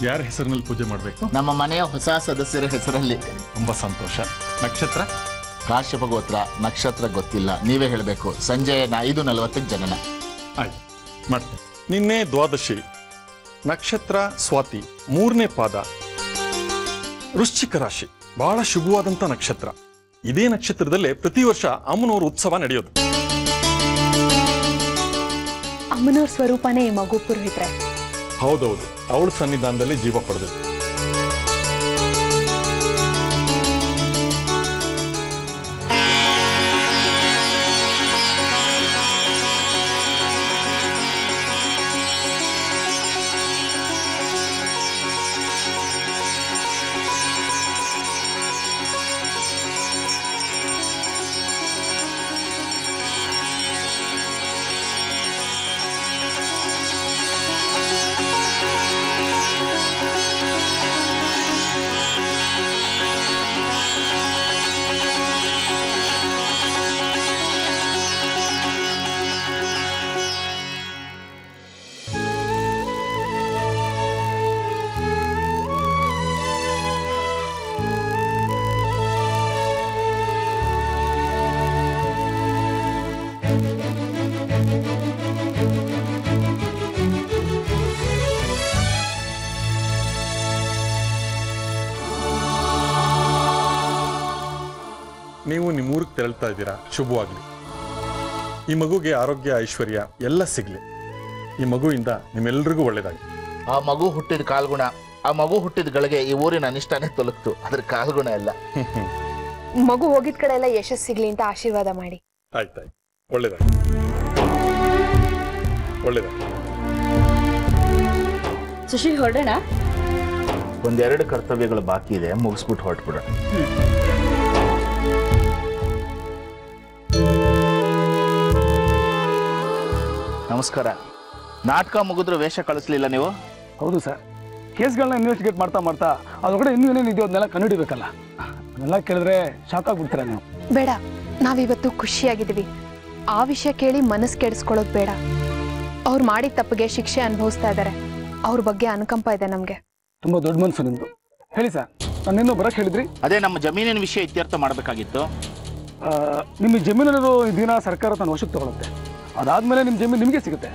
ಯಾರ ಹೆಸರಿನಲ್ಲಿ ಪೂಜೆ ಮಾಡಬೇಕು? ನಮ್ಮ ಮನೆಯ ಹೊಸ ಸದಸ್ಯರ ಹೆಸರಲ್ಲಿ. ತುಂಬ ಸಂತೋಷ. ನಕ್ಷತ್ರ? ಕಾಶ್ಯಪ ಗೋತ್ರ. ನಕ್ಷತ್ರ ಗೊತ್ತಿಲ್ಲ, ನೀವೇ ಹೇಳಬೇಕು. ಸಂಜೆ 5:40 ಜನನ. ಆಯ್ತು, ಮಾಡ್ತೇನೆ. ನಿನ್ನೆ ದ್ವಾದಶಿ, ನಕ್ಷತ್ರ ಸ್ವಾತಿ, 3ನೇ ಪಾದ, ವೃಶ್ಚಿಕ ರಾಶಿ. ಬಹಳ ಶುಭವಾದಂಥ ನಕ್ಷತ್ರ. ಇದೇ ನಕ್ಷತ್ರದಲ್ಲೇ ಪ್ರತಿ ವರ್ಷ ಅಮ್ಮನವರ ಉತ್ಸವ ನಡೆಯೋದು. ಅಮ್ಮನವ್ರ ಸ್ವರೂಪನೇ ಈ ಮಗು ಪುರೋಹಿತ್ರೆ. ಹೌದೌದು, ಅವಳ ಸನ್ನಿಧಾನದಲ್ಲಿ ಜೀವ ಪಡೆದು. ನೀವು ನಿಮ್ಮೂರಿಗೆ ತೆರಳ್ತಾ ಇದ್ದೀರಾ, ಶುಭವಾಗಲಿ. ಈ ಮಗುಗೆ ಆರೋಗ್ಯ ಐಶ್ವರ್ಯ ಎಲ್ಲ ಸಿಗಲಿ. ಈ ಮಗುವಿಂದ ನಿಮ್ಮೆಲ್ಲರಿಗೂ ಒಳ್ಳೇದಾಗಲಿ. ಆ ಮಗು ಹುಟ್ಟಿದ ಕಾಲ್ಗುಣ, ಆ ಮಗು ಹುಟ್ಟಿದ ಗಳಿಗೆ ಈ ಊರಿನ ಅನಿಷ್ಟಾನೇ ತೊಲಗ್ತು. ಅದ್ರ ಕಾಲ್ಗುಣ ಎಲ್ಲ. ಮಗು ಹೋಗಿದ ಕಡೆ ಎಲ್ಲ ಯಶಸ್ಸು ಸಿಗ್ಲಿ ಅಂತ ಆಶೀರ್ವಾದ ಮಾಡಿ. ಆಯ್ತಾಯ್ತು, ಒಳ್ಳೇದಾಗಲಿ, ಒಳ್ಳೇದಾಗಲಿ. ಸುಶೀಲ್, ಹೊರಡೋಣ. ಒಂದೆರಡು ಕರ್ತವ್ಯಗಳು ಬಾಕಿ ಇದೆ, ಮುಗಿಸ್ಬಿಟ್ಟು ಹೊರಟ್ಬಿಡೋಣ. ನಮಸ್ಕಾರ. ನಾಟಕ ಮುಗಿದ್ರು ವೇಷ ಕಳಿಸ್ಲಿಲ್ಲ ನೀವು? ಹೌದು ಸರ್, ಕೇಸ್ಗಳನ್ನ ಇನ್ವೆಸ್ಟಿಗೇಟ್ ಮಾಡ್ತಾ ಮಾಡ್ತಾ ಅದ್ರೊಳಗಡೆ ಇನ್ನೂ ಏನೇನಿದೆಯೋ ಅದನ್ನೆಲ್ಲ ಕಂಡುಹಿಡಿಬೇಕಲ್ಲ. ಅದನ್ನೆಲ್ಲ ಕೇಳಿದ್ರೆ ಶಾಕ್ ಆಗ್ಬಿಡ್ತೀರಾ ನೀವು. ಬೇಡ, ನಾವಿವತ್ತು ಖುಷಿಯಾಗಿದ್ದೀವಿ. ಆ ವಿಷಯ ಕೇಳಿ ಮನಸ್ಸು ಕೆಡಿಸ್ಕೊಳ್ಳೋದು ಬೇಡ. ಅವ್ರು ಮಾಡಿದ ತಪ್ಪಿಗೆ ಶಿಕ್ಷೆ ಅನುಭವಿಸ್ತಾ ಇದ್ದಾರೆ. ಅವ್ರ ಬಗ್ಗೆ ಅನುಕಂಪ ಇದೆ ನಮ್ಗೆ. ತುಂಬಾ ದೊಡ್ಡ ಮನಸ್ಸು ನಿಮ್ದು. ಹೇಳಿ ಸರ್, ನಾನಿನ್ನೂ ಬರಕ್ ಹೇಳಿದ್ರಿ? ಅದೇ ನಮ್ಮ ಜಮೀನಿನ ವಿಷಯ ಇತ್ಯರ್ಥ ಮಾಡಬೇಕಾಗಿತ್ತು. ನಿಮ್ಮ ಜಮೀನಲ್ಲಿರೋ ದಿನ ಸರ್ಕಾರ ತನ್ನ ವಶಕ್ಕೆ ತಗೊಳುತ್ತೆ. ಅದಾದ್ಮೇಲೆ ನಿಮ್ಮ ಜಮೀನು ನಿಮಗೆ ಸಿಗುತ್ತೆ.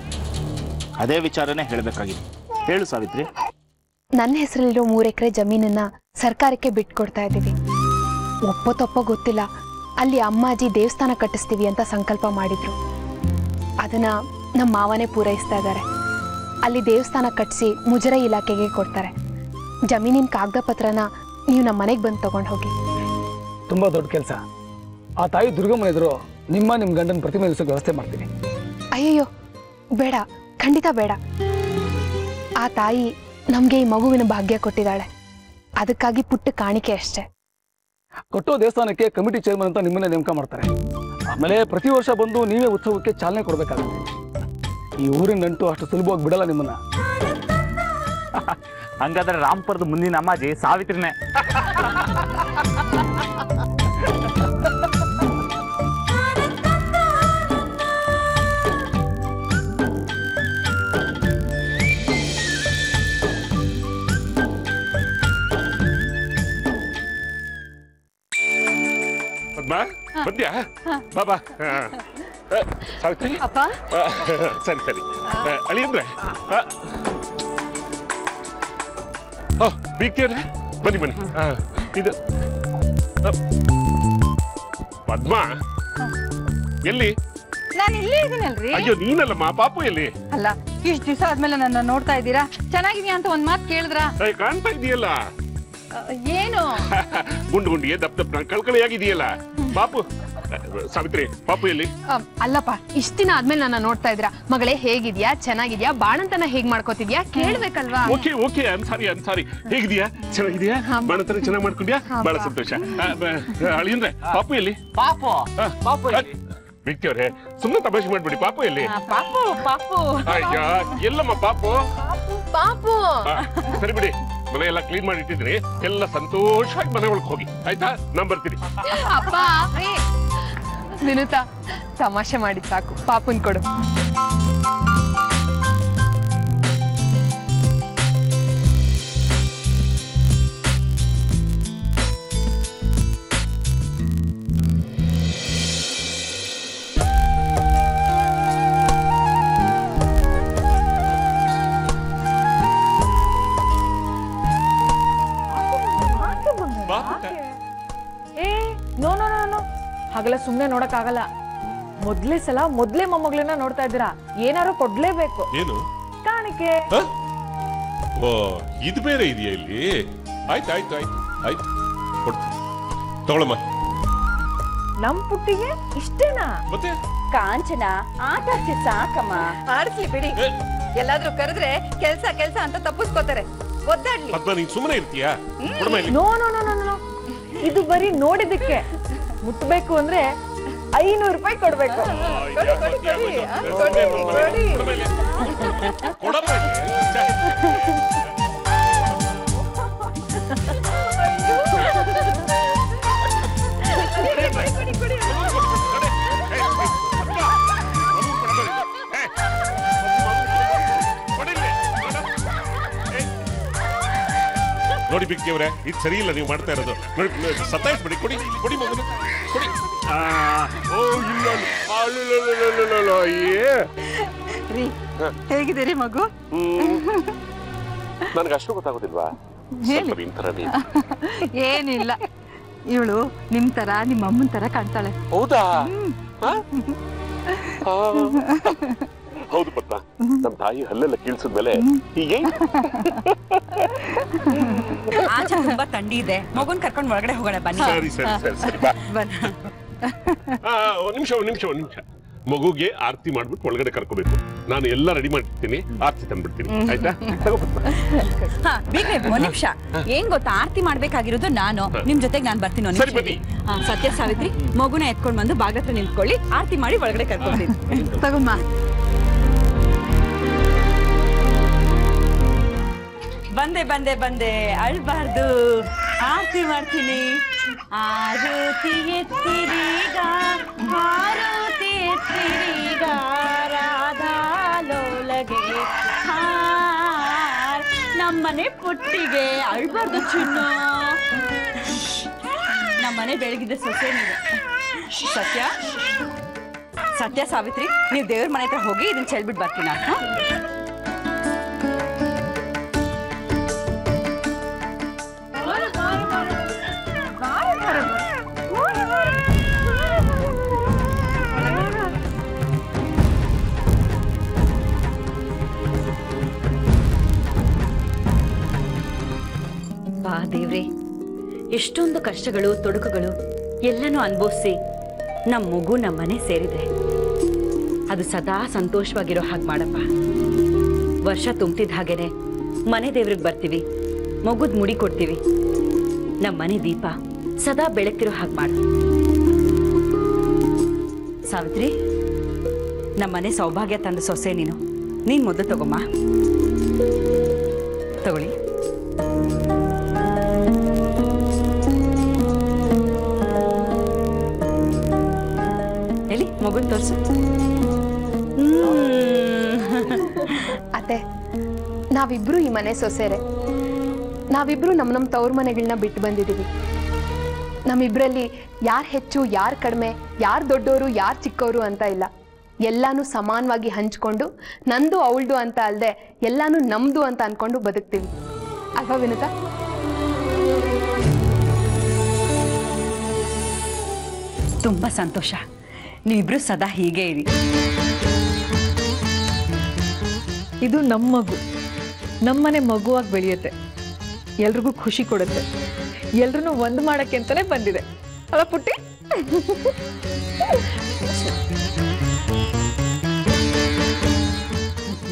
ಅದೇ ವಿಚಾರನೇ ಹೇಳಬೇಕಾಗಿತ್ತು. ಹೇಳು ಸಾವಿತ್ರಿ. ನನ್ನ ಹೆಸರಲ್ಲಿರೋ 3 ಎಕರೆ ಜಮೀನನ್ನ ಸರ್ಕಾರಕ್ಕೆ ಬಿಟ್ಕೊಡ್ತಾ ಇದ್ದೀವಿ. ಒಪ್ಪೋ ಗೊತ್ತಿಲ್ಲ, ಅಲ್ಲಿ ಅಮ್ಮಾಜಿ ದೇವಸ್ಥಾನ ಕಟ್ಟಿಸ್ತೀವಿ ಅಂತ ಸಂಕಲ್ಪ ಮಾಡಿದ್ರು. ಅದನ್ನ ನಮ್ಮ ಮಾವನೇ ಪೂರೈಸ್ತಾ ಇದ್ದಾರೆ. ಅಲ್ಲಿ ದೇವಸ್ಥಾನ ಕಟ್ಟಿಸಿ ಮುಜರಾಯಿ ಇಲಾಖೆಗೆ ಕೊಡ್ತಾರೆ. ಜಮೀನಿನ ಕಾಗದ ಪತ್ರನ ನೀವು ನಮ್ಮ ಮನೆಗೆ ಬಂದು ತಗೊಂಡು ಹೋಗಿ. ತುಂಬಾ ದೊಡ್ಡ ಕೆಲಸ. ಆ ತಾಯಿ ದುರ್ಗಮ್ಮನ ಎದುರು ನಿಮ್ಮ ಗಂಡನ ಪ್ರತಿಮೆ ಇರಿಸೋಕೆ ವ್ಯವಸ್ಥೆ ಮಾಡ್ತೀನಿ. ಅಯ್ಯಯ್ಯೋ ಬೇಡ, ಖಂಡಿತ ಬೇಡ. ಆ ತಾಯಿ ನಮ್ಗೆ ಈ ಮಗುವಿನ ಭಾಗ್ಯ ಕೊಟ್ಟಿದ್ದಾಳೆ. ಅದಕ್ಕಾಗಿ ಪುಟ್ಟ ಕಾಣಿಕೆ ಅಷ್ಟೇ. ಕೊಟ್ಟೋ ದೇವಸ್ಥಾನಕ್ಕೆ ಕಮಿಟಿ ಚೇರ್ಮನ್ ಅಂತ ನಿಮ್ಮನ್ನೇ ನೇಮಕ ಮಾಡ್ತಾರೆ. ಆಮೇಲೆ ಪ್ರತಿ ವರ್ಷ ಬಂದು ನೀವೇ ಉತ್ಸವಕ್ಕೆ ಚಾಲನೆ ಕೊಡಬೇಕಾಗುತ್ತೆ. ಈ ಊರಿನ ನಂಟು ಅಷ್ಟು ಸುಲಭವಾಗಿ ಬಿಡಲ್ಲ ನಿಮ್ಮನ್ನ. ಹಂಗಾದ್ರೆ ರಾಮ್ಪುರದ ಮುಂದಿನ ಅಮ್ಮಾಜಿ ಸಾವಿತ್ರಿನೇ. ಬಂದ್ಯಾ? ಬಾಬಾ. ಸಾವಿತ್ರಿ. ಸರಿ ಸರಿ. ಅಳಿಯಂದ್ರೆ ಬೀಗ್ತಿಯವ್ರೆ, ಬನ್ನಿ ಬನ್ನಿ. ಇದು ಪದ್ಮ ಎಲ್ಲಿ? ನಾನು ಇಲ್ಲೇ ಇದೀನಲ್ರಿ. ಅಯ್ಯೋ ನೀನಲ್ಲಮ್ಮ, ಪಾಪು ಎಲ್ಲಿ? ಅಲ್ಲ, ಇಷ್ಟು ದಿವಸ ಆದ್ಮೇಲೆ ನನ್ನ ನೋಡ್ತಾ ಇದ್ದೀರಾ. ಚೆನ್ನಾಗಿದ್ಯಾ ಅಂತ ಒಂದ್ ಮಾತು ಕೇಳಿದ್ರ? ಕಾಣ್ತಾ ಇದೆಯಲ್ಲ. ಏನು ಗುಂಡು ಗುಂಡಿಗೆ ದಪ್ಪ ದಪ್ಪ ಕಳ್ಕಳಿಯಾಗಿದೆಯಲ್ಲ. ಪಾಪು, ಸಾವಿತ್ರಿ, ಪಾಪು ಎಲ್ಲಿ? ಅಲ್ಲಪ್ಪ, ಇಷ್ಟ ದಿನ ಆದ್ಮೇಲೆ ನನ್ನ ನೋಡ್ತಾ ಇದ್ರ. ಮಗಳೇ ಹೇಗಿದ್ಯಾ, ಚೆನ್ನಾಗಿದ್ಯಾ, ಬಾಣಂತನ ಹೇಗ್ ಮಾಡ್ಕೋತಿದ್ಯಾ ಕೇಳ್ಬೇಕಲ್ವಾ? Okay okay, Ansari. ಹೇಗಿದ್ಯಾ, ಚೆನ್ನಾಗಿದ್ಯಾ, ಬಾಣಂತನ ಚೆನ್ನಾಗಿ ಮಾಡ್ಕೊಂಡ್ಯಾ? ಬಹಳ ಸಂತೋಷ. ಅಳಿಯಂದ್ರೆ ಪಾಪು ಎಲ್ಲಿ? ವ್ಯಕ್ತಿಯವ್ರೆ, ಸುಮ್ಮನೆ ತಮಾಷೆ ಮಾಡ್ಬಿಡಿ. ಪಾಪು ಎಲ್ಲಿ? ಅಯ್ಯ, ಎಲ್ಲಮ್ಮ ಪಾಪು? ಸರಿ ಬಿಡಿ, ಮನೆ ಎಲ್ಲ ಕ್ಲೀನ್ ಮಾಡಿ ಇಟ್ಟಿದ್ರಿ. ಎಲ್ಲ ಸಂತೋಷವಾಗಿ ಮನೆ ಒಳಗೆ ಹೋಗಿ, ಆಯ್ತಾ? ನಾನ್ ಬರ್ತೀನಿ. ವಿನುತಾ, ತಮಾಷೆ ಮಾಡಿ ಸಾಕು. ಪಾಪುನ್ ಕೊಡು. ಹಾಗೆಲ್ಲ ಸುಮ್ನೆ ನೋಡಕ್ ಆಗಲ್ಲ. ಮೊದ್ಲೇ ಸಲ ಮೊದ್ಲೇ ಮೊಮ್ಮಗಳನ್ನ ನೋಡ್ತಾ ಇದ್ದೀರಾ, ಏನಾರು ಕೊಡ್ಲೇಬೇಕು. ಏನು ಕಾಣಿಕೆ? ಓ ಇದು ಬೇರೆ ಇದೆಯಾ ಇಲ್ಲಿ? ಆಯ್ತು ಆಯ್ತು ಆಯ್ತು ಆಯ್ತು ಕೊಡ್ತೀನಿ, ತಗೊಳಮ್ಮ. ನಮ್ ಪುಟ್ಟಿಗೆ ಇಷ್ಟೇನಾ? ಮತ್ತೆ ಕಾಂಚನ ಆಟ ಆಡ್ಸಿ ಸಾಕಮ್ಮ. ಆಡಿಸ್ಲಿ ಬಿಡಿ, ಎಲ್ಲಾದ್ರೂ ಕರೆದ್ರೆ ಕೆಲ್ಸ ಅಂತ ತಪ್ಪಿಸ್ಕೋತಾರೆ. ಒದ್ದಾಡ್ಲಿ. ಪದ್ಮ ನೀನ್ ಸುಮ್ಮನೆ ಇರ್ತೀಯಾ? ಕೊಡಮ್ಮ ಇಲ್ಲಿ. ನೋ ನೋ ನೋ ನೋ, ಇದು ಬರೀ ನೋಡಿದಕ್ಕೆ. ಮುಟ್ಬೇಕು ಅಂದ್ರೆ 500 ರೂಪಾಯಿ ಕೊಡ್ಬೇಕು. ನೋಡಿ ಬಿಕ್ಕಿ ಅವ್ರೆ, ಇದು ಸರಿ ಇಲ್ಲ ನೀವು ಮಾಡ್ತಾ ಇರೋದು. ನೋಡಿ ಸತಾಯಿಸ್ಬಿಡಿ, ಕೊಡಿ ಕೊಡಿ ಮಗನ ಕೊಡಿ. ಹೇಗಿದ್ದೀರಿ ಮಗು? ನನಗೆ ಅಷ್ಟು ಗೊತ್ತಾಗೋದಿಲ್ವಾ? ಏನಿಲ್ಲ, ಇವಳು ನಿಮ್ ತರ ನಿಮ್ಮ ಅಮ್ಮನ ತರ ಕಾಣ್ತಾಳೆ. ಹೌದಾ? ಹೌದು ಪದ್ಮ, ನಮ್ ತಾಯಿ ಹಲ್ಲೆಲ್ಲ ಕೀಳ್ಸಿದ್ಮೇಲೆ ಹೀಗೆ. ಆಚೆ ತುಂಬಾ ಥಂಡಿ ಇದೆ, ಮಗುನ್ ಕರ್ಕೊಂಡು ಒಳಗಡೆ ಹೋಗೋಣ ಬನ್ನಿ. ಸರಿ ಸರಿ ಸರಿ ಸರಿ ಬಾ. ಒಂದ್ ನಿಮಿಷ ಮಗುಗೆ ಆರತಿ ಮಾಡ್ಬಿಟ್ಟು ಒಳಗಡೆ ಕರ್ಕೋಬೇಕು. ನಾನು ಎಲ್ಲ ರೆಡಿ ಮಾಡಿರ್ತೀನಿ, ಆರತಿ ತಂದ್ಬಿಡ್ತೀನಿ. ಆಯ್ತಾ? ಹಾ ಬೇಕ್ರೆ ಒಂದ್ ನಿಮಿಷ. ಏನ್ ಗೊತ್ತಾ, ಆರತಿ ಮಾಡ್ಬೇಕಾಗಿರೋದು ನಾನು. ನಿಮ್ ಜೊತೆಗೆ ನಾನ್ ಬರ್ತೀನಿ. ಸರಿ ಬನ್ನಿ. ಸತ್ಯ ಸಾವಿತ್ರಿ, ಮಗುನ ಎತ್ಕೊಂಡ್ ಬಂದು ಬಾಗ್ಲತ್ರ ನಿಂತ್ಕೊಳ್ಳಿ, ಆರತಿ ಮಾಡಿ ಒಳಗಡೆ ಕರ್ಕೊಂಡ್ತೀನಿ. ತಗೊಮ್ಮ. ಬಂದೆ ಅಳ್ಬಾರ್ದು, ಆರತಿ ಮಾಡ್ತೀನಿ. ಆರತಿ ಎತ್ತಿರೀಗ, ಆರತಿ ಎತ್ತಿರೀಗ, ರಾಧಾಲೋಲಗೆ ನಮ್ಮನೆ ಪುಟ್ಟಿಗೆ. ಅಳ್ಬಾರ್ದು ಚಿನ್ನು, ನಮ್ಮನೆ ಬೆಳಗಿದ್ದ ಸೊಸೆ ನೀವು. ಸತ್ಯ ಸಾವಿತ್ರಿ, ನೀವು ದೇವ್ರ ಮನೆ ಹತ್ರ ಹೋಗಿ ಇದನ್ನ ಚೆಲ್ಬಿಟ್ಟು ಬರ್ತೀನಿ. ಬಾ ದೇವ್ರೆ, ಎಷ್ಟೊಂದು ಕಷ್ಟಗಳು ತೊಡಕುಗಳು ಎಲ್ಲನೂ ಅನುಭವಿಸಿ ನಮ್ಮ ಮಗು ನಮ್ಮನೆ ಸೇರಿದೆ. ಅದು ಸದಾ ಸಂತೋಷವಾಗಿರೋ ಹಾಗೆ ಮಾಡಪ್ಪ. ವರ್ಷ ತುಂಬ್ತಿದ್ದ ಹಾಗೇನೆ ಮನೆ ದೇವ್ರಿಗೆ ಬರ್ತೀವಿ, ಮಗುದ್ ಮುಡಿ ಕೊಡ್ತೀವಿ. ನಮ್ಮ ಮನೆ ದೀಪ ಸದಾ ಬೆಳಗ್ತಿರೋ ಹಾಗೆ ಮಾಡು. ಸಾವಿತ್ರಿ, ನಮ್ಮನೆ ಸೌಭಾಗ್ಯ ತಂದ ಸೊಸೆ ನೀನ್ ಮೊದಲು ತಗೊಮ್ಮ. ತಗೊಳ್ಳಿ. ಎಲ್ಲಿ ಮಗುನ್ ತೋರ್ಸು. ಅತ್ತೆ, ನಾವಿಬ್ರು ಈ ಮನೆ ಸೊಸೆರೆ. ನಾವಿಬ್ರು ನಮ್ಮ ತವ್ರ ಮನೆಗಳನ್ನ ಬಿಟ್ಟು ಬಂದಿದ್ದೀವಿ. ನಮ್ಮಿಬ್ರಲ್ಲಿ ಯಾರು ಹೆಚ್ಚು ಯಾರು ಕಡಿಮೆ, ಯಾರು ದೊಡ್ಡವರು ಯಾರು ಚಿಕ್ಕವರು ಅಂತ ಇಲ್ಲ. ಎಲ್ಲಾನು ಸಮಾನವಾಗಿ ಹಂಚ್ಕೊಂಡು ನಂದು ಅವಳ್ದು ಅಂತ ಅಲ್ಲದೆ ಎಲ್ಲಾನು ನಮ್ದು ಅಂತ ಅನ್ಕೊಂಡು ಬದುಕ್ತೀವಿ ಅಲ್ವಾ ವಿನುತಾ? ತುಂಬಾ ಸಂತೋಷ. ನೀವಿಬ್ರು ಸದಾ ಹೀಗೆ ಇರಿ. ಇದು ನಮ್ಮ ಮಗು, ನಮ್ಮನೆ ಮಗುವಾಗಿ ಬೆಳೆಯುತ್ತೆ, ಎಲ್ರಿಗೂ ಖುಷಿ ಕೊಡುತ್ತೆ, ಎಲ್ರೂ ಒಂದು ಮಾಡಕ್ಕೆ ಅಂತಾನೆ ಬಂದಿದೆ ಅಲ್ಲ ಪುಟ್ಟಿ?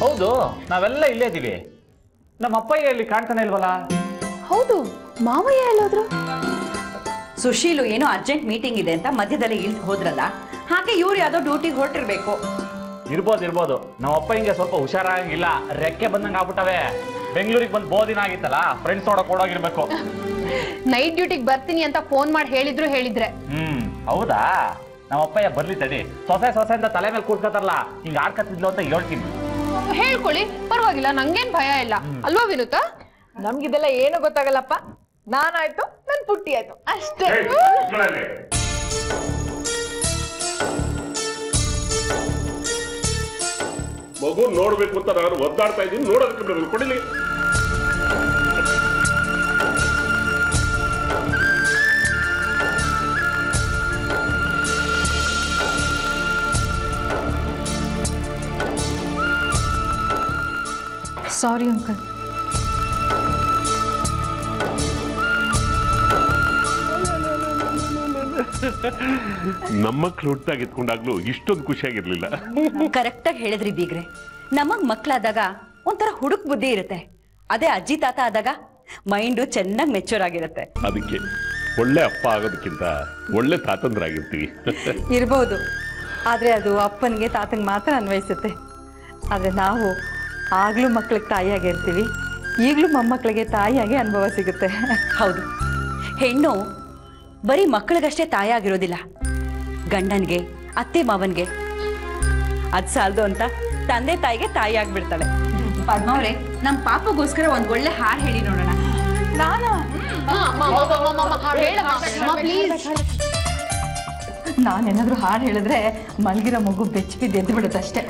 ಹೌದು, ನಾವೆಲ್ಲ ಇಲ್ಲೇ ಇದೀವಿ. ನಮ್ಮ ಅಪ್ಪಯ್ಯ ಇಲ್ಲಿ ಕಾಣ್ತಾನೆ ಇಲ್ವಲ್ಲ? ಹೌದು, ಮಾವಯ್ಯ ಎಲ್ಲೋದ್ರು? ಸುಶೀಲು ಏನೋ ಅರ್ಜೆಂಟ್ ಮೀಟಿಂಗ್ ಇದೆ ಅಂತ ಮಧ್ಯದಲ್ಲಿ ಇಳ್ದು ಹೋದ್ರಲ್ಲ, ಹಾಗೆ ಇವ್ರು ಯಾವ್ದೋ ಡ್ಯೂಟಿಗೆ ಹೊರಟಿರ್ಬೇಕು. ಇರ್ಬೋದು. ನಮ್ಮ ಅಪ್ಪಯ್ಯಂಗೆ ಸ್ವಲ್ಪ ಹುಷಾರಾಗಿಲ್ಲ, ರೆಕ್ಕೆ ಬಂದಂಗ ಆಗ್ಬಿಟ್ಟವೆ. ಬೆಂಗಳೂರಿಗೆ ಬಂದು ಬಹುದಿನ ಆಗಿತ್ತಲ್ಲ, ಫ್ರೆಂಡ್ಸ್ ನೋಡಕ್ ಓಡೋಗಿರ್ಬೇಕು. ನೈಟ್ ಡ್ಯೂಟಿಗೆ ಬರ್ತೀನಿ ಅಂತ ಫೋನ್ ಮಾಡಿ ಹೇಳಿದ್ರೆ. ಹೌದಾ? ನಮ್ಮ ಅಪ್ಪಯ್ಯ ಬರ್ಲಿ ತಡಿ. ಸೊಸೆ ಅಂತ ತಲೆ ಮೇಲೆ ಕೂಡ್ಕೋತಾರಲ್ಲ, ಹಿಂಗ ಆಡ್ಕತ್ತಿದ್ಲು ಅಂತ ಹೇಳ್ತೀನಿ. ಹೇಳ್ಕೊಳ್ಳಿ, ಪರವಾಗಿಲ್ಲ, ನಂಗೇನ್ ಭಯ ಇಲ್ಲ ಅಲ್ವಾ ವಿನುತಾ? ನಮ್ಗಿದೆಲ್ಲ ಏನು ಗೊತ್ತಾಗಲ್ಲಪ್ಪ. ನಾನಾಯ್ತು, ನನ್ ಪುಟ್ಟಿ ಆಯ್ತು ಅಷ್ಟೇ. ಮಗು ನೋಡ್ಬೇಕು ಅಂತ ನಾನು ಒದ್ದಾಡ್ತಾ ಇದ್ದೀನಿ, ನೋಡೋದಕ್ಕೆ ಕೊಡಿಲಿ. Sorry uncle. ನಮ್ಮ ಮಕ್ಳು ಹುಟ್ಟಾಗಿ ಎತ್ಕೊಂಡಾಗ್ಲೂ ಇಷ್ಟೊಂದು ಖುಷಿಯಾಗಿರ್ಲಿಲ್ಲ. ಕರೆಕ್ಟಾಗಿ ಹೇಳಿದ್ರಿ ಬೀಗ್ರೆ. ನಮಗ್ ಮಕ್ಳಾದಾಗ ಒಂಥರ ಹುಡುಕ್ ಬುದ್ಧಿ ಇರುತ್ತೆ. ಅದೇ ಅಜ್ಜಿ ತಾತ ಆದಾಗ ಮೈಂಡು ಚೆನ್ನಾಗಿ ಮೆಚೂರ್ ಆಗಿರುತ್ತೆ. ಅದಕ್ಕೆ ಒಳ್ಳೆ ಅಪ್ಪ ಆಗೋದಕ್ಕಿಂತ ಒಳ್ಳೆ ತಾತಂದ್ರಾಗಿರ್ತೀವಿ. ಇರ್ಬೋದು, ಆದ್ರೆ ಅದು ಅಪ್ಪನಿಗೆ ತಾತಂಗೆ ಮಾತ್ರ ಅನ್ವಯಿಸುತ್ತೆ. ಆದ್ರೆ ನಾವು ಆಗ್ಲೂ ಮಕ್ಳಿಗೆ ತಾಯಿಯಾಗಿರ್ತೀವಿ, ಈಗಲೂ ಮೊಮ್ಮಕ್ಕಳಿಗೆ ತಾಯಿಯಾಗಿ ಅನುಭವ ಸಿಗುತ್ತೆ. ಹೌದು, ಹೆಣ್ಣು ಬರೀ ಮಕ್ಕಳಿಗಷ್ಟೇ ತಾಯಿ ಆಗಿರೋದಿಲ್ಲ, ಗಂಡನ್ಗೆ ಅತ್ತೆ ಮಾವನ್ಗೆ ಅದ್ ಸಾಲದು ಅಂತ ತಂದೆ ತಾಯಿಗೆ ತಾಯಿ ಆಗ್ಬಿಡ್ತಾಳೆ. ಪದ್ಮಾವ್ರೆ, ನಮ್ ಪಾಪಗೋಸ್ಕರ ಒಂದ್ ಒಳ್ಳೆ ಹಾಡು ಹೇಳಿ ನೋಡೋಣ. ನಾನೇನಾದ್ರೂ ಹಾಡು ಹೇಳಿದ್ರೆ ಮಲ್ಗಿರೋ ಮಗು ಬೆಚ್ಚ ಬಿದ್ದು ಎದ್ದು ಬಿಡುತ್ತೆ ಅಷ್ಟೇ.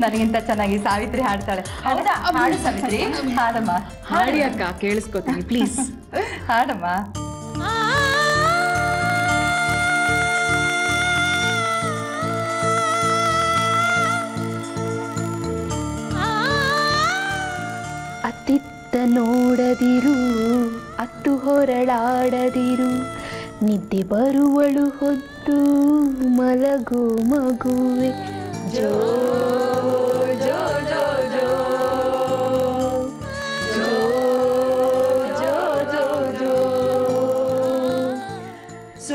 ನನಗಿಂತ ಚೆನ್ನಾಗಿ ಸಾವಿತ್ರಿ ಹಾಡ್ತಾಳೆ. ಹೌದಾ? ಹಾಡು ಸಾವಿತ್ರಿ. ಹಾಡಮ್ಮ. ಹಾಡಿ ಅಕ್ಕ, ಕೇಳಿಸ್ಕೊತೀನಿ ಪ್ಲೀಸ್. ಹಾಡಮ್ಮ. ಅತ್ತಿತ್ತ ನೋಡದಿರು, ಅತ್ತು ಹೊರಳಾಡದಿರು, ನಿದ್ದೆ ಬರುವಳು ಹೊತ್ತು ಮಲಗು ಮಗುವೆ. ಜೋ ಜೋ ಜೋ ಜೋ ಜೋ ಜೋ ಜೋ ಜೋ.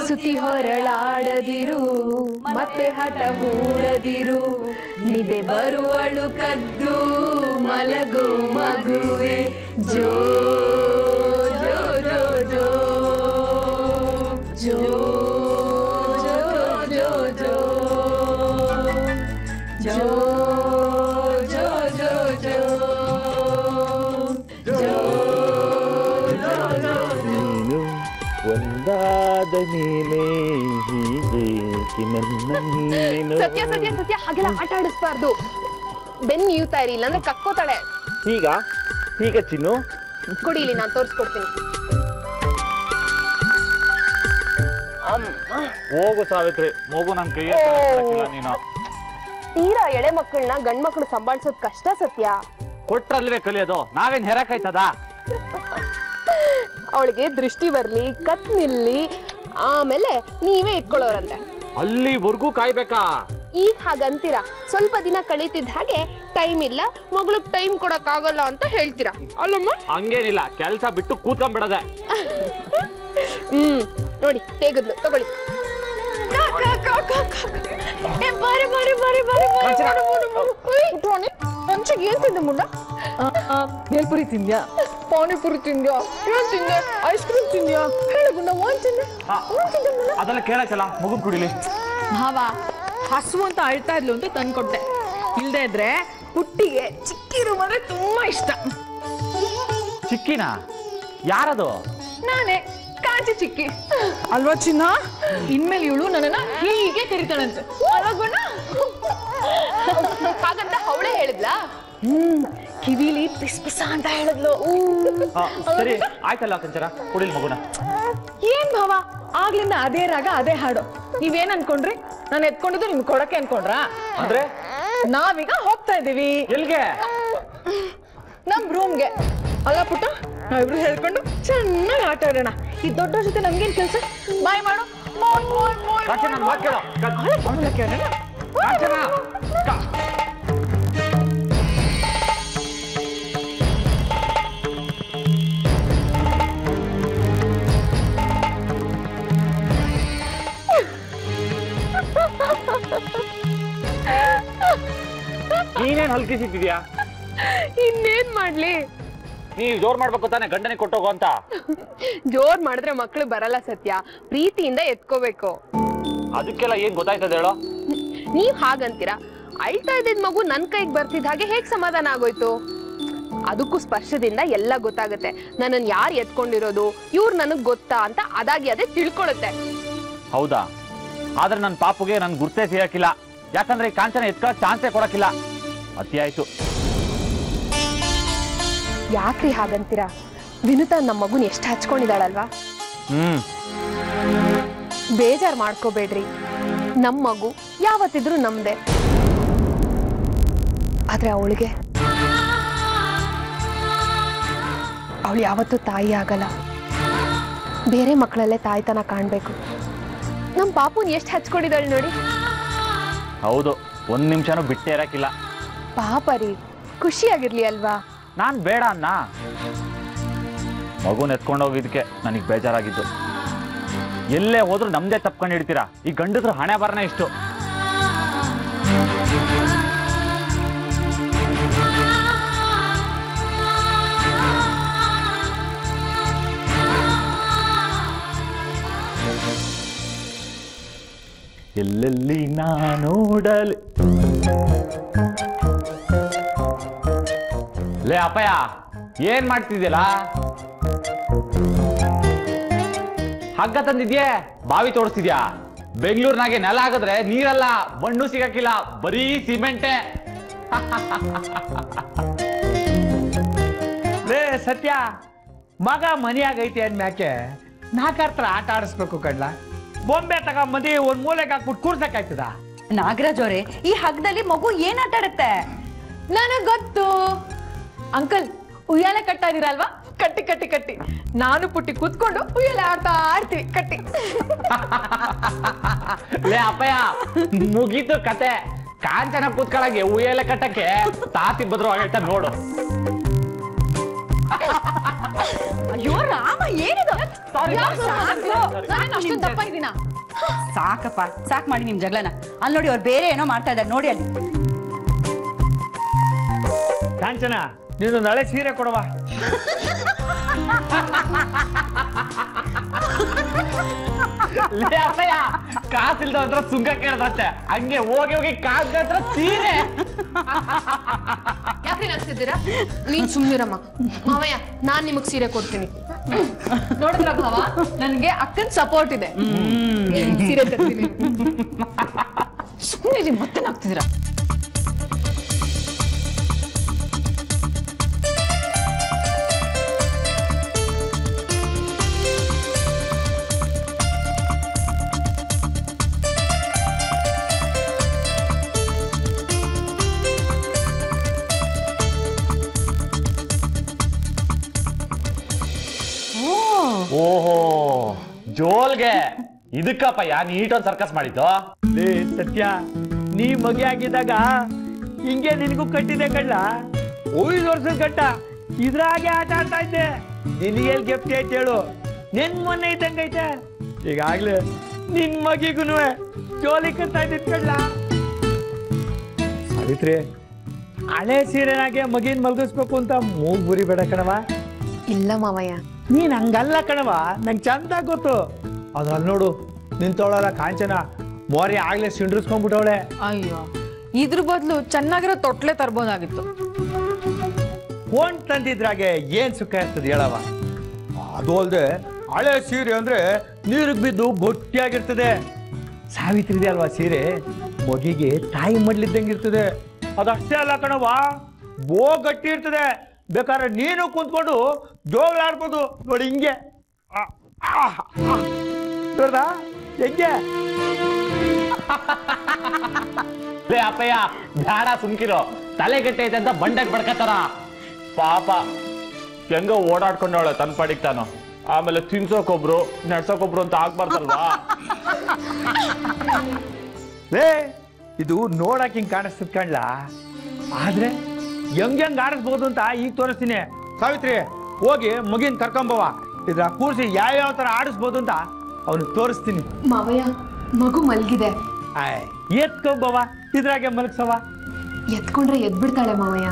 ಸುತಿ ಹೊರಳಾಡದಿರು, ಮತ್ತೆ ಹಠ ಹೂಡದಿರು, ನಿದ್ದೆ ಬರುವಳು ಕದ್ದು ಮಲಗು ಮಗುವೆ. ಜೋ ಜೋ ಜೋ ಜೋ ಜೋ ಜೋ ಜೋ ಜೋ ಜೋ ಜೋ ಜೋ ಜೋ ಜೋ. ನೀನು ಒಂದಾದ ಮೇಲೆ ಹೀಗೆ ಸತ್ಯ ಸತ್ಯ ಸತ್ಯ, ಹಾಗೆಲ್ಲ ಆಟ ಆಡಿಸ್ಬಾರ್ದು. ಬೆನ್ನು ನೀವ್ತಾ ಇರಿ, ಇಲ್ಲಾಂದ್ರೆ ಕಕ್ಕೋತಾಳೆ. ಈಗ ಚಿನ್ನು ಕೊಡಿಲಿ, ನಾನು ತೋರಿಸ್ಕೊಡ್ತೀನಿ. ಹೋಗು ಸಾವಿತ್ರಿ, ಮಗು ನನ್ ಕೈ ನೀನು. ತೀರಾ ಎಳೆ ಮಕ್ಕಳನ್ನ ಗಂಡ್ ಮಕ್ಳು ಸಂಭಾಳಿಸೋದ್ ಕಷ್ಟ ಸತ್ಯ. ಕೊಟ್ರಲ್ವೇ ಕಲಿಯೋದು, ನಾವೇನ್ ಹೆರಕಾಯ್ತದ? ಅವಳಿಗೆ ದೃಷ್ಟಿ ಬರ್ಲಿ, ಕತ್ ನಿಲ್ಲಿ, ಆಮೇಲೆ ನೀವೇ ಇಟ್ಕೊಳ್ಳೋರಂತೆ. ಅಲ್ಲಿವರೆಗೂ ಕಾಯ್ಬೇಕಾ? ಈಗ ಹಾಗಂತೀರಾ, ಸ್ವಲ್ಪ ದಿನ ಕಳೀತಿದ್ದ ಹಾಗೆ ಟೈಮ್ ಇಲ್ಲ, ಮಗಳಿಗೆ ಟೈಮ್ ಕೊಡಕ್ ಆಗಲ್ಲ ಅಂತ ಹೇಳ್ತೀರಾ ಅಲ್ಲಮ್ಮ? ಹಂಗೇನಿಲ್ಲ, ಕೆಲ್ಸ ಬಿಟ್ಟು ಕೂತ್ಕೊಂಡ್ಬಿಡದೆ. ನೋಡಿ ತೆಗೆದ್ಲು, ತಗೊಳ್ಳಿ. ಮಂಚಿಗೆ ಏನ್ ತಿಂದ ಮುಂಡ? ಬೇಲ್ಪುರಿ ತಿಂದ್ಯಾ? ಪಾನಿಪುರಿ ತಿಂದ್ಯಾ? ಏನ್ ತಿಂದೆ? ಐಸ್ ಕ್ರೀಮ್ ತಿಂದ್ಯಾ? ಹೇಳು ಗುಂಡ, ಓನ್ ತಿಂದೆ? ಅದೆಲ್ಲ ಕೇಳಕ್ಕಲ್ಲ, ಮಗು ಕುಡಿಲಿ. ಭಾವ ಹಸು ಅಂತ ಅಳ್ತಾ ಇದ್ಲು ಅಂತ ತಂದ್ಕೊಟ್ಟೆ. ಇಲ್ದೇ ಇದ್ರೆ ಪುಟ್ಟಿಗೆ ಚಿಕ್ಕಿರು ಅಂದ್ರೆ ತುಂಬಾ ಇಷ್ಟ. ಚಿಕ್ಕಿನ? ಯಾರದು? ನಾನೇ, ಕಾಂಚಿ ಚಿಕ್ಕಿ ಅಲ್ವಾ ಚಿನ್ನ? ಇನ್ಮೇಲೆ ಇವಳು ನನ್ನನ್ನ ಹೀಗೆ ಕರಿತಾಳಂತೆ. ಹಾಗಂತ ಅವಳೇ ಹೇಳಿದ್ಲಾ? ಕಿವಿಲಿ ಪಿಸ್ ಪಿಸ ಅಂತ ಹೇಳಿದ್ಲು. ಸರಿ ಆಯ್ತಲ್ಲ ಕಂಚರ, ಕುಡಿಲಿ ಮಗುನ. ಏನ್ ಭಾವ, ಆಗ್ಲಿಂದ ಅದೇ ರಾಗ ಅದೇ ಹಾಡು. ನೀವೇನ್ ಅನ್ಕೊಂಡ್ರಿ? ನಾನು ಎತ್ಕೊಂಡಿದ್ದು ನಿಮ್ಗೆ ಕೊಡಕ್ಕೆ ಅನ್ಕೊಂಡ್ರಾ? ಅಂದ್ರೆ ನಾವೀಗ ಹೋಗ್ತಾ ಇದೀವಿ. ಎಲ್ಗೆ? ನಮ್ ರೂಮ್ಗೆ. ಅಲ್ಲ ಪುಟ್ಟ, ನಾವಿಬ್ರು ಹೇಳ್ಕೊಂಡು ಚೆನ್ನಾಗಿ ಆಟ ಆಡೋಣ. ಈ ದೊಡ್ಡ ಜೊತೆ ನಮ್ಗೇನ್ ಕೆಲ್ಸ? ಬಾಯ್ ಮಾಡು. ನೀನೇನ್ ಹಲ್ಕಿಸಿದ್ಯಾ? ಇನ್ನೇನ್ ಮಾಡ್ಲಿ? ನೀವ್ ಜೋರ್ ಮಾಡ್ಬೇಕು ತಾನೆ, ಗಂಡನಿಗೆ ಕೊಟ್ಟೋಗು ಅಂತ. ಜೋರ್ ಮಾಡಿದ್ರೆ ಮಕ್ಳು ಬರಲ್ಲ ಸತ್ಯ, ಪ್ರೀತಿಯಿಂದ ಎತ್ಕೋಬೇಕು. ಅದಕ್ಕೆಲ್ಲ ಏನ್ ಗೊತ್ತಾಯ್ತದ ಹೇಳೋ? ನೀವ್ ಹಾಗಂತೀರಾ, ಅಳ್ತಾ ಇದ್ದಿದ್ ಮಗು ನನ್ ಕೈಗೆ ಬರ್ತಿದ್ ಹಾಗೆ ಹೇಗ್ ಸಮಾಧಾನ ಆಗೋಯ್ತು? ಅದಕ್ಕೂ ಸ್ಪರ್ಶದಿಂದ ಎಲ್ಲ ಗೊತ್ತಾಗುತ್ತೆ. ನನ್ನನ್ ಯಾರು ಎತ್ಕೊಂಡಿರೋದು, ಇವ್ರು ನನಗ್ ಗೊತ್ತಾ ಅಂತ ಅದಾಗಿ ಅದೇ ತಿಳ್ಕೊಳುತ್ತೆ. ಹೌದಾ? ಆದ್ರೆ ನನ್ ಪಾಪುಗೆ ನನ್ ಗುರ್ತೇ ಸಿಗಕ್ಕಿಲ್ಲ. ಯಾಕಂದ್ರೆ ಈ ಕಾಂಚನ ಎತ್ಕೊಳ್ಳೋ ಚಾನ್ಸೇ ಕೊಡಕ್ಕಿಲ್ಲ. ಅತಿ ಆಯ್ತು. ಯಾಕ್ರಿ ಹಾಗಂತೀರಾ? ವಿನುತಾ ನಮ್ಮ ಮಗುನ್ ಎಷ್ಟು ಹಚ್ಕೊಂಡಿದ್ದಾಳಲ್ವಾ? ಬೇಜಾರ್ ಮಾಡ್ಕೋಬೇಡ್ರಿ, ನಮ್ ಮಗು ಯಾವತ್ತಿದ್ರು ನಮ್ದೆ. ಆದ್ರೆ ಅವಳಿಗೆ ಅವಳು ಯಾವತ್ತೂ ತಾಯಿ ಆಗಲ್ಲ. ಬೇರೆ ಮಕ್ಕಳಲ್ಲೇ ತಾಯ್ತನ ಕಾಣಬೇಕು. ನಮ್ಮ ಪಾಪುನ್ ಎಷ್ಟು ಹಚ್ಕೊಂಡಿದ್ದಾಳೆ ನೋಡಿ. ಹೌದು, ಒಂದ್ ನಿಮಿಷನೂ ಬಿಟ್ಟೇ ಇರಕ್ಕಿಲ್ಲ. ಪಾಪ ರೀ, ಖುಷಿಯಾಗಿರ್ಲಿ ಅಲ್ವಾ? ನಾನ್ ಬೇಡ ಅನ್ನ, ಮಗುನ ಎತ್ಕೊಂಡೋಗಿದ್ಕೆ ನನಗೆ ಬೇಜಾರಾಗಿದ್ದು. ಎಲ್ಲೇ ಹೋದ್ರು ನಮ್ದೇ ತಪ್ಕೊಂಡು ಹಿಡ್ತೀರಾ. ಈ ಗಂಡಸ್ರು ಹಣೆ ಬರನೇ ಇಷ್ಟು. ಎಲ್ಲೆಲ್ಲಿ ನಾ ನೋಡಲಿ. ಲೇ ಅಪ್ಪಯ್ಯ, ಏನ್ ಮಾಡ್ತಿದ್ಯಲ್ಲ? ಹಗ್ಗ ತಂದಿದ್ಯೆ, ಬಾವಿ ತೋರಿಸ್ತಿದ್ಯಾ? ಬೆಂಗಳೂರಿನಾಗೆ ನೆಲ ಆಗಿದ್ರೆ ನೀರಲ್ಲ, ಮಣ್ಣು ಸಿಗಕ್ಕಿಲ್ಲ, ಬರೀ ಸಿಮೆಂಟೇ. ಲೇ ಸತ್ಯ, ಮಗ ಮನೆಯಾಗೈತಿ ಅಂದ್ಮ್ಯಾಕೆ ನಾಲ್ಕರ್ತ್ರ ಆಟ ಆಡಿಸ್ಬೇಕು ಕಡ್ಲ. ಬೊಂಬೆ ತಗೊಂಬಂದು ಒಂದ್ ಮೂಲೆಗೆ ಹಾಕ್ಬಿಟ್ಟು ಕೂರ್ಸಕ್ಕಾಯ್ತದ? ನಾಗರಾಜ್ ಅವರೇ, ಈ ಹಗ್ಗದಲ್ಲಿ ಮಗು ಏನ್ ಆಟ ಆಡುತ್ತೆ? ನನಗ್ ಗೊತ್ತು ಅಂಕಲ್, ಉಯ್ಯಾಲೆ ಕಟ್ತಾ ಇದೀರಲ್ವಾ? ಕಟ್ಟಿ ಕಟ್ಟಿ ಕಟ್ಟಿ ನಾನು ಪುಟ್ಟಿ ಕೂತ್ಕೊಂಡು ಉಯ್ಯಾಲೆ ಆಡ್ತೀವಿ ಕಟ್ಟಿ. ಲೇ ಅಪ್ಪಯ್ಯ, ಮುಗೀತು ಕತೆ. ಕಾಂಚನ ಕೂತ್ಕೊಳಗೆ ಉಯ್ಯಾಲೆ ಕಟ್ಟಕ್ಕೆ ತಾತಿ ಬದ್ರು ಆಗೈತ ನೋಡು. ಅಯ್ಯೋ ರಾಮ, ಏನಿದು? ದಪ್ಪ ಇದೀನ? ಸಾಕಪ್ಪ, ಸಾಕ್ ಮಾಡಿ ನಿಮ್ ಜಗಳನ. ಅಲ್ಲಿ ನೋಡಿ, ಅವ್ರು ಬೇರೆ ಏನೋ ಮಾಡ್ತಾ ಇದ್ದಾರೆ ನೋಡಿ ಅಲ್ಲಿ. ಕಾಂಚನ, ನೀನು ನಾಳೆ ಸೀರೆ ಕೊಡವಾ? ಲೇ ಅಪ್ಪಯ್ಯ, ಕಾಸಿಲ್ದ ಹತ್ರ ಸುಂಕ ಕೇಳದಷ್ಟೇ. ಹಂಗೆ ಹೋಗಿ ಹೋಗಿ ಕಾಸ್ ಹತ್ರ ಸೀರೆ. ಯಾಕ್ರಿ ನಗ್ತಿದ್ದೀರಾ? ನೀನ್ ಸುಮ್ನಿರಮ್ಮ. ಮಾವಯ್ಯ, ನಾನ್ ನಿಮಗ್ ಸೀರೆ ಕೊಡ್ತೀನಿ. ನೋಡಿದ್ರ ಭಾವ, ನನ್ಗೆ ಅಕ್ಕನ್ ಸಪೋರ್ಟ್ ಇದೆ. ಸೀರೆ ತರ್ತೀನಿ. ಸುಮ್ಮನೆ ಮತ್ತೆ ನಗ್ತಿದ್ದೀರಾ? ಓಹೋ, ಜೋಲ್ಗೆ ಇದಕ್ಕಪ್ಪಯ್ಯ ನೀಟೊಂದು ಸರ್ಕಸ್ ಮಾಡಿದ್ದು? ಲೇ ಸತ್ಯ, ನೀ ಮಗಿ ಆಗಿದ್ದಾಗ ಹಿಂಗೆ ನಿನಗೂ ಕಟ್ಟಿದೆ ಕಡ್ಲ. 5 ವರ್ಷದ ಕಟ್ಟ ಇದ್ರಾಗೆ ಆಟ ಆಡ್ತಾ ಇದ್ದೆ. ನಿನಗೆ ಗೆಪ್ತಿ ಐತೆ ಹೇಳು? ನಿನ್ ಮೊನ್ನೆ ಇದ್ದಂಗೈತೆ. ಈಗಾಗ್ಲೇ ನಿನ್ ಮಗಿಗೂ ಜೋಲಿ ಕಟ್ತಾ ಇದ್ದಿದ್ ಕಡ್ಲ. ಸಾವಿತ್ರಿ, ಹಳೆ ಸೀರೆನಾಗೆ ಮಗಿನ ಮಲ್ಗಿಸ್ಬೇಕು ಅಂತ ಮೂಗ್ ಬುರಿಬೇಡ ಕಣವ. ಇಲ್ಲ ಮಾವಯ್ಯ, ನೀನ್ ಹಂಗಲ್ಲ ಕಣವ, ನಂಗೆ ಚಂದ ಗೊತ್ತು. ಅದ್ರಲ್ಲಿ ನೋಡು, ನಿಂತವಳಲ್ಲ ಕಾಂಚನ, ಮೋರಿ ಆಗ್ಲೇ ಸಿಂಡ್ರಿಸ್ಕೊಂಡ್ಬಿಟ್ಟವಳೆ. ಅಯ್ಯೋ, ಇದ್ರ ಬದಲು ಚೆನ್ನಾಗಿರೋ ತೊಟ್ಲೆ ತರ್ಬೋದಾಗಿತ್ತು. ಫೋನ್ ತಂದಿದ್ರಾಗೆ ಏನ್ ಸುಖ ಇರ್ತದೆ ಹೇಳವ? ಅದು ಅಲ್ದೆ ಹಳೆ ಸೀರೆ ಅಂದ್ರೆ ನೀರಿಗೆ ಬಿದ್ದು ಗಟ್ಟಿಯಾಗಿರ್ತದೆ. ಸಾವಿತ್ರಿದೆ ಅಲ್ವಾ ಸೀರೆ, ಮಗಿಗೆ ತಾಯಿ ಮಡ್ಲಿದ್ದಂಗಿರ್ತದೆ. ಅದಷ್ಟೇ ಅಲ್ಲ ಕಣವ, ಬೋ ಗಟ್ಟಿ ಇರ್ತದೆ. ಬೇಕಾದ್ರೆ ನೀನು ಕುಂತ್ಕೊಂಡು ಜೋಗ್ಲಾಡ್ಬೋದು ನೋಡಿ. ಹಿಂಗೆ ನೋಡ್ದ ಹೆಂಗೆ? ಲೇ ಅಪ್ಪಯ್ಯ, ಬ್ಯಾಡ ಸುಮ್ಕಿರೋ. ತಲೆ ಗಟ್ಟೆ ಐತೆ ಅಂತ ಬಂಡಕ್ ಬಡ್ಕತಾರ. ಪಾಪ ಹೆಂಗ ಓಡಾಡ್ಕೊಂಡವಳೆ ತನ್ ಪಾಡಿಗೆ ತಾನು. ಆಮೇಲೆ ತಿನ್ಸೋಕೊಬ್ರು ನಡ್ಸೋಕೊಬ್ರು ಅಂತ ಆಗ್ಬಾರ್ದಲ್ವಾ? ಲೇ, ಇದು ನೋಡಕ್ ಹಿಂಗ್ ಕಾಣಿಸ್ತದ ಕಣ್ಲ, ಆದ್ರೆ ಹೆಂಗ್ ಆಡಿಸ್ಬೋದು ಅಂತ ಈಗ ತೋರಿಸ್ತೀನಿ. ಸಾವಿತ್ರಿ, ಹೋಗಿ ಮಗಿನ ಕರ್ಕೊಂಬವ. ಇದ್ರ ಕೂರ್ಸಿ ಯಾವ ತರ ಆಡಿಸ್ಬೋದು ಅಂತ ಅವನಿಗೆ ತೋರಿಸ್ತೀನಿ. ಮಾವಯ್ಯ, ಮಗು ಮಲ್ಗಿದೆ. ಎತ್ಕೊಂಬವ, ಇದ್ರಾಗೆ ಮಲಗ್ಸವ. ಎತ್ಕೊಂಡ್ರೆ ಎದ್ಬಿಡ್ತಾಳೆ ಮಾವಯ್ಯ.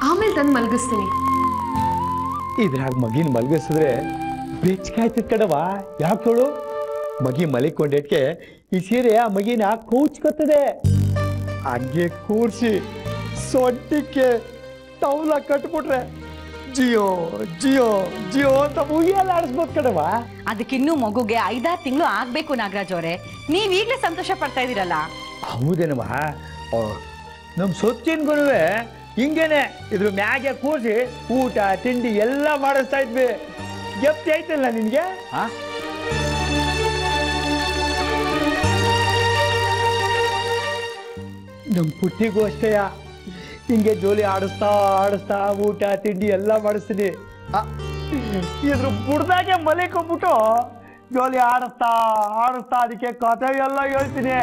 ಆಮೇಲೆ ತಂದು ಮಲಗಿಸ್ತೀನಿ. ಇದ್ರಾಗ ಮಗಿನ ಮಲಗಿಸಿದ್ರೆ ಬೆಚ್ಚಗಾಯ್ತದ ಕಡವ. ಯಾಕೆ ಹೇಳು? ಮಗಿ ಮಲಿಕೊಂಡೇಟ್ಗೆ ಈ ಸೀರೆ ಆ ಮಗಿನ ಕೂಚ್ಕೊತದೆ. ಹಂಗೆ ಕೂರ್ಸಿ ಸೊಂಟಕ್ಕೆ ಟೌಲ ಕಟ್ಬಿಟ್ರೆ ಜಿಯೋ ಜಿಯೋ ಜಿಯೋ ಅಂತ ಉಯ್ಯಾಲೆ ಆಡಿಸ್ಬೋದು ಕಣವ. ಅದಕ್ಕಿನ್ನೂ ಮಗುಗೆ 5-6 ತಿಂಗಳು ಆಗ್ಬೇಕು ನಾಗರಾಜ್ ಅವರೇ. ನೀವ್ ಈಗ್ಲೇ ಸಂತೋಷ ಪಡ್ತಾ ಇದೀರಲ್ಲ. ಹೌದೇನವ? ನಮ್ ಸೊಚ್ಚಿನ್ಗೂ ಹಿಂಗೇನೆ ಇದ್ರ ಮ್ಯಾಗೆ ಕೂರಿಸಿ ಊಟ ತಿಂಡಿ ಎಲ್ಲ ಮಾಡಿಸ್ತಾ ಇದ್ವಿ. ಗೆಪ್ತಿ ಆಯ್ತಲ್ಲ ನಿನ್ಗೆ? ನಮ್ ಪುಟ್ಟಿಗೂ ಅಷ್ಟೇಯ, ಹಿಂಗೆ ಜೋಲಿ ಆಡಿಸ್ತಾ ಆಡಿಸ್ತಾ ಊಟ ತಿಂಡಿ ಎಲ್ಲ ಮಾಡಿಸ್ತೀನಿ. ಇದ್ರ ಬುಡ್ದಾಗೆ ಮಲಿಕೊಂಡ್ಬಿಟ್ಟು ಜೋಲಿ ಆಡಿಸ್ತಾ ಅದಕ್ಕೆ ಕಥೆ ಎಲ್ಲ ಹೇಳ್ತೀನಿ.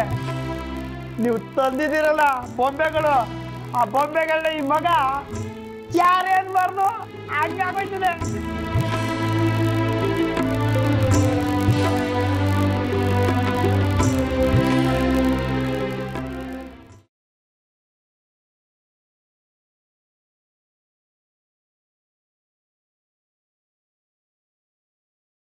ನೀವು ತಂದಿದ್ದೀರಲ್ಲ ಬೊಂಬೆಗಳು, ಆ ಬೊಂಬೆಗಳನ್ನ ಈ ಮಗ ಯಾರೇನ್ಬಾರ್ದು ಹಂಗಾಗೋಯ್ತದೆ.